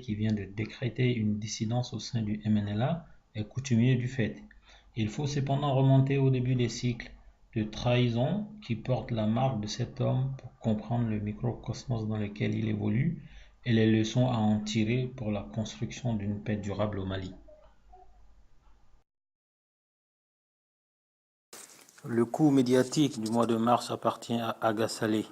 qui vient de décréter une dissidence au sein du MNLA est coutumier du fait. Il faut cependant remonter au début des cycles de trahison qui portent la marque de cet homme pour comprendre le microcosmos dans lequel il évolue et les leçons à en tirer pour la construction d'une paix durable au Mali. Le coup médiatique du mois de mars appartient à Aga Saleh.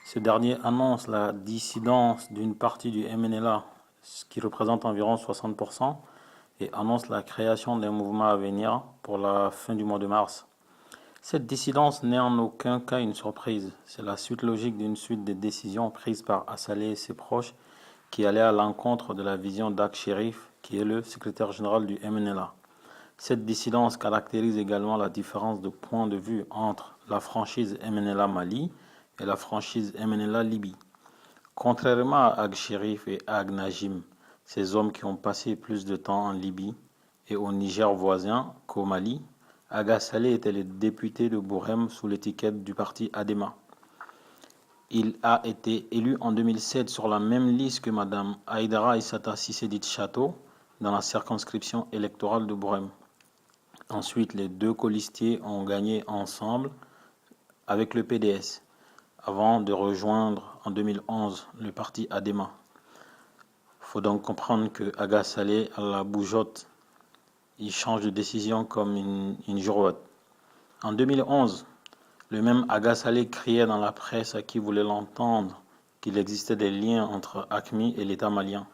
Ce dernier annonce la dissidence d'une partie du MNLA, ce qui représente environ 60%, et annonce la création d'un mouvement à venir pour la fin du mois de mars. Cette dissidence n'est en aucun cas une surprise. C'est la suite logique d'une suite de décisions prises par Assaleh et ses proches qui allaient à l'encontre de la vision d'Ag Sherif, qui est le secrétaire général du MNLA. Cette dissidence caractérise également la différence de point de vue entre la franchise MNLA Mali et la franchise MNLA Libye. Contrairement à Ag Sherif et Ag Najim, ces hommes qui ont passé plus de temps en Libye et au Niger voisin qu'au Mali, Aga Saleh était le député de Bourem sous l'étiquette du parti Adema. Il a été élu en 2007 sur la même liste que Mme Aïdara Issata Sissédit Château dans la circonscription électorale de Bourem. Ensuite, les deux colistiers ont gagné ensemble avec le PDS, avant de rejoindre en 2011 le parti Adema. Il faut donc comprendre que Aga Saleh, à la bougeotte, il change de décision comme une girouette. En 2011, le même Aga Saleh criait dans la presse à qui voulait l'entendre qu'il existait des liens entre AQMI et l'État malien.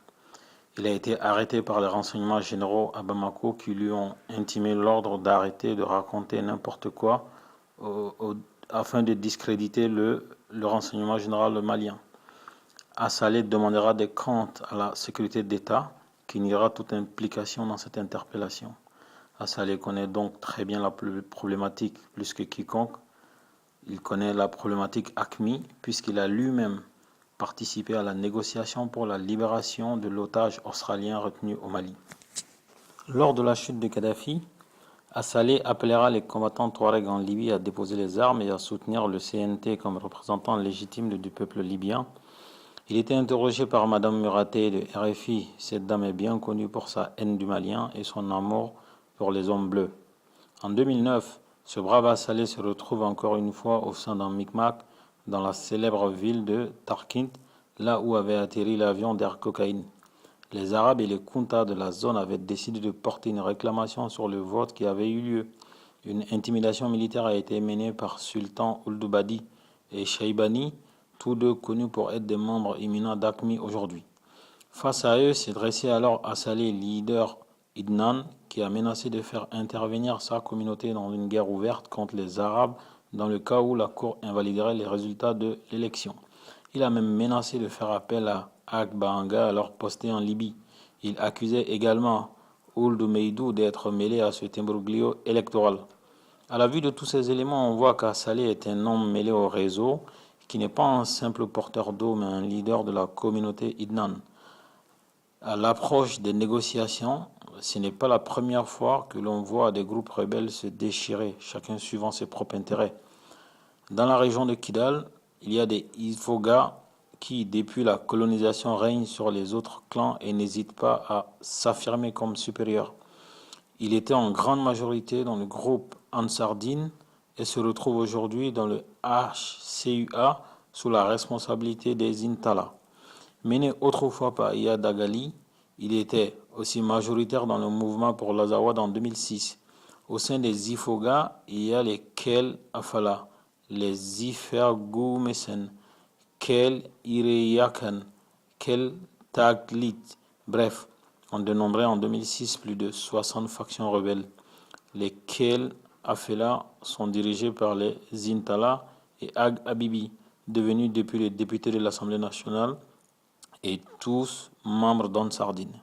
Il a été arrêté par les renseignements généraux à Bamako qui lui ont intimé l'ordre d'arrêter de raconter n'importe quoi afin de discréditer le renseignement général malien. Assaleh demandera des comptes à la sécurité d'État qui niera toute implication dans cette interpellation. Assaleh connaît donc très bien la problématique plus que quiconque. Il connaît la problématique AQMI puisqu'il a lui-même participé à la négociation pour la libération de l'otage australien retenu au Mali. Lors de la chute de Kadhafi, Assaleh appellera les combattants Touaregs en Libye à déposer les armes et à soutenir le CNT comme représentant légitime du peuple libyen. Il était interrogé par Madame Muraté de RFI. Cette dame est bien connue pour sa haine du Malien et son amour pour les hommes bleus. En 2009, ce brave Assaleh se retrouve encore une fois au sein d'un micmac dans la célèbre ville de Tarkint, là où avait atterri l'avion d'Air Cocaïne. Les Arabes et les Kuntas de la zone avaient décidé de porter une réclamation sur le vote qui avait eu lieu. Une intimidation militaire a été menée par Sultan Ouldubadi et Shaibani, tous deux connus pour être des membres éminents d'AQMI aujourd'hui. Face à eux s'est dressé alors Assaleh, leader Idnan, qui a menacé de faire intervenir sa communauté dans une guerre ouverte contre les Arabes dans le cas où la Cour invaliderait les résultats de l'élection. Il a même menacé de faire appel à Agbanga, alors posté en Libye. Il accusait également Ould Meidou d'être mêlé à ce imbroglio électoral. À la vue de tous ces éléments, on voit qu'Assaleh est un homme mêlé au réseau, qui n'est pas un simple porteur d'eau, mais un leader de la communauté Idnan. À l'approche des négociations, ce n'est pas la première fois que l'on voit des groupes rebelles se déchirer, chacun suivant ses propres intérêts. Dans la région de Kidal, il y a des Ifoga qui, depuis la colonisation, règnent sur les autres clans et n'hésitent pas à s'affirmer comme supérieurs. Il était en grande majorité dans le groupe Ansardine et se retrouve aujourd'hui dans le HCUA sous la responsabilité des Intala. Mené autrefois par Iyad Dagali, il était aussi majoritaire dans le mouvement pour l'Azawad en 2006. Au sein des Ifoga, il y a les Kel Afala, les Ifergoumesen, Kel Ireyakan, Kel Taglit. Bref, on dénombrait en 2006 plus de 60 factions rebelles. Les Kel Afela sont dirigés par les Zintala et Ag Habibi, devenus depuis les députés de l'Assemblée nationale et tous membres d'Ansardine.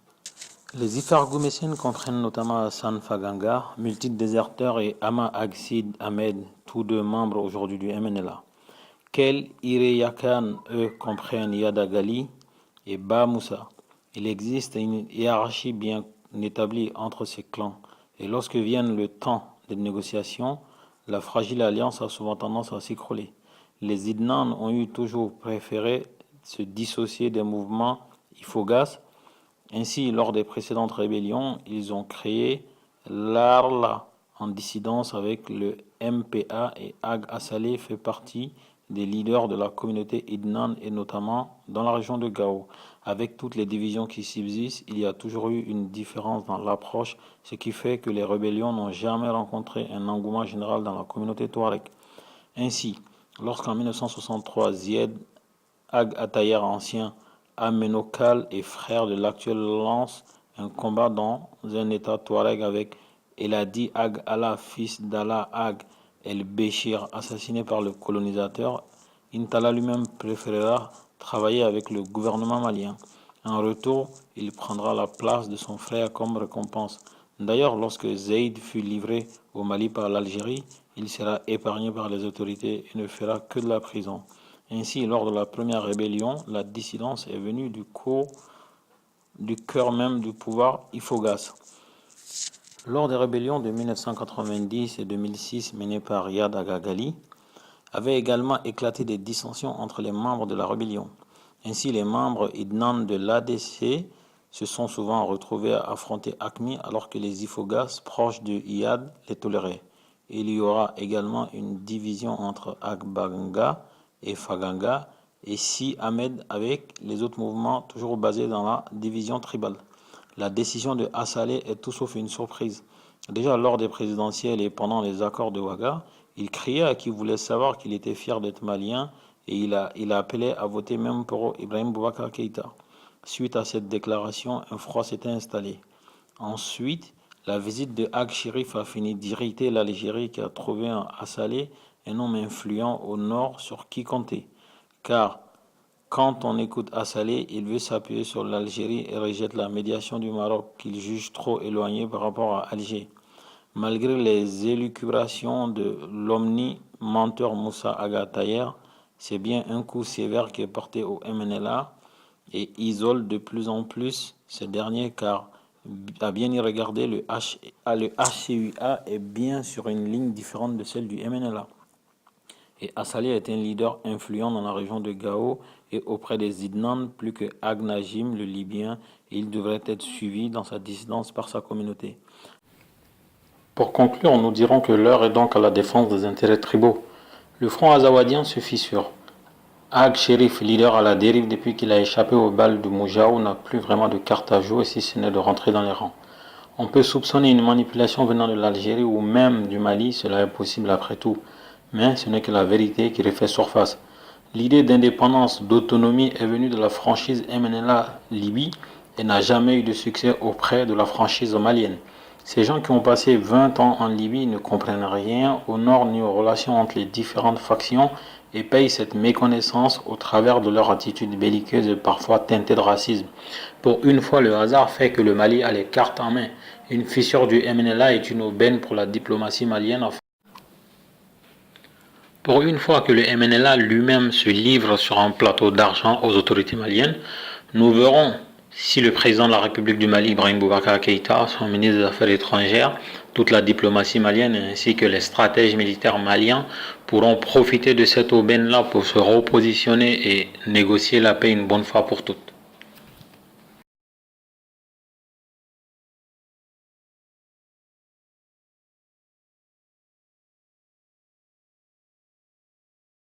Les Ifargoumessènes comprennent notamment Hassan Faganga, multidéserteur, et Ama Agsid Ahmed, tous deux membres aujourd'hui du MNLA. Kel Ireyakan, eux, comprennent Yada Gali et Ba Moussa. Il existe une hiérarchie bien établie entre ces clans, et lorsque vienne le temps des négociations, la fragile alliance a souvent tendance à s'écrouler. Les Idnan ont eu toujours préféré se dissocier des mouvements Ifogas Ainsi, lors des précédentes rébellions, ils ont créé l'Arla en dissidence avec le MPA et Ag Assalé fait partie des leaders de la communauté Idnan et notamment dans la région de Gao. Avec toutes les divisions qui subsistent, il y a toujours eu une différence dans l'approche, ce qui fait que les rébellions n'ont jamais rencontré un engouement général dans la communauté touareg. Ainsi, lorsqu'en 1963, Zied Ag Atayer ancien Amenokal et frère de l'actuel lance un combat dans un état touareg avec Eladi Ag Allah, fils d'Allah Ag el-Béchir, assassiné par le colonisateur. Intala lui-même préférera travailler avec le gouvernement malien. En retour, il prendra la place de son frère comme récompense. D'ailleurs, lorsque Zeid fut livré au Mali par l'Algérie, il sera épargné par les autorités et ne fera que de la prison. Ainsi, lors de la première rébellion, la dissidence est venue du cœur même du pouvoir Ifoghas. Lors des rébellions de 1990 et 2006 menées par Riyad Agagali, avaient également éclaté des dissensions entre les membres de la rébellion. Ainsi, les membres Idnan de l'ADC se sont souvent retrouvés à affronter Acmi alors que les Ifoghas proches de Iyad les toléraient. Il y aura également une division entre Agbanga et Faganga et Si Ahmed avec les autres mouvements toujours basés dans la division tribale. La décision de Assalé est tout sauf une surprise. Déjà lors des présidentielles et pendant les accords de Ouaga, il criait à qui voulait savoir qu'il était fier d'être malien et il a appelé à voter même pour Ibrahim Boubacar Keïta. Suite à cette déclaration, un froid s'était installé. Ensuite, la visite de Ag Chérif a fini d'irriter l'Algérie qui a trouvé en Assalé un homme influent au nord sur qui compter. Car quand on écoute Assalé, il veut s'appuyer sur l'Algérie et rejette la médiation du Maroc qu'il juge trop éloignée par rapport à Alger. Malgré les élucubrations de l'omni-menteur Moussa Aga Tayer, c'est bien un coup sévère qui est porté au MNLA et isole de plus en plus ces derniers car à bien y regarder, le HCUA est bien sur une ligne différente de celle du MNLA. Et Assalé est un leader influent dans la région de Gao et auprès des Idnan plus que Ag Najim, le Libyen, et il devrait être suivi dans sa dissidence par sa communauté. Pour conclure, nous dirons que l'heure est donc à la défense des intérêts tribaux. Le front azawadien se fissure. Ag Chérif, leader à la dérive depuis qu'il a échappé aux balles de Moujaou, n'a plus vraiment de carte à jouer si ce n'est de rentrer dans les rangs. On peut soupçonner une manipulation venant de l'Algérie ou même du Mali, cela est possible après tout. Mais ce n'est que la vérité qui refait surface. L'idée d'indépendance, d'autonomie est venue de la franchise MNLA Libye et n'a jamais eu de succès auprès de la franchise malienne. Ces gens qui ont passé 20 ans en Libye ne comprennent rien au nord ni aux relations entre les différentes factions et payent cette méconnaissance au travers de leur attitude belliqueuse et parfois teintée de racisme. Pour une fois, le hasard fait que le Mali a les cartes en main. Une fissure du MNLA est une aubaine pour la diplomatie malienne. Pour une fois que le MNLA lui-même se livre sur un plateau d'argent aux autorités maliennes, nous verrons si le président de la République du Mali, Ibrahim Boubacar Keïta, son ministre des Affaires étrangères, toute la diplomatie malienne ainsi que les stratèges militaires maliens pourront profiter de cette aubaine-là pour se repositionner et négocier la paix une bonne fois pour toutes.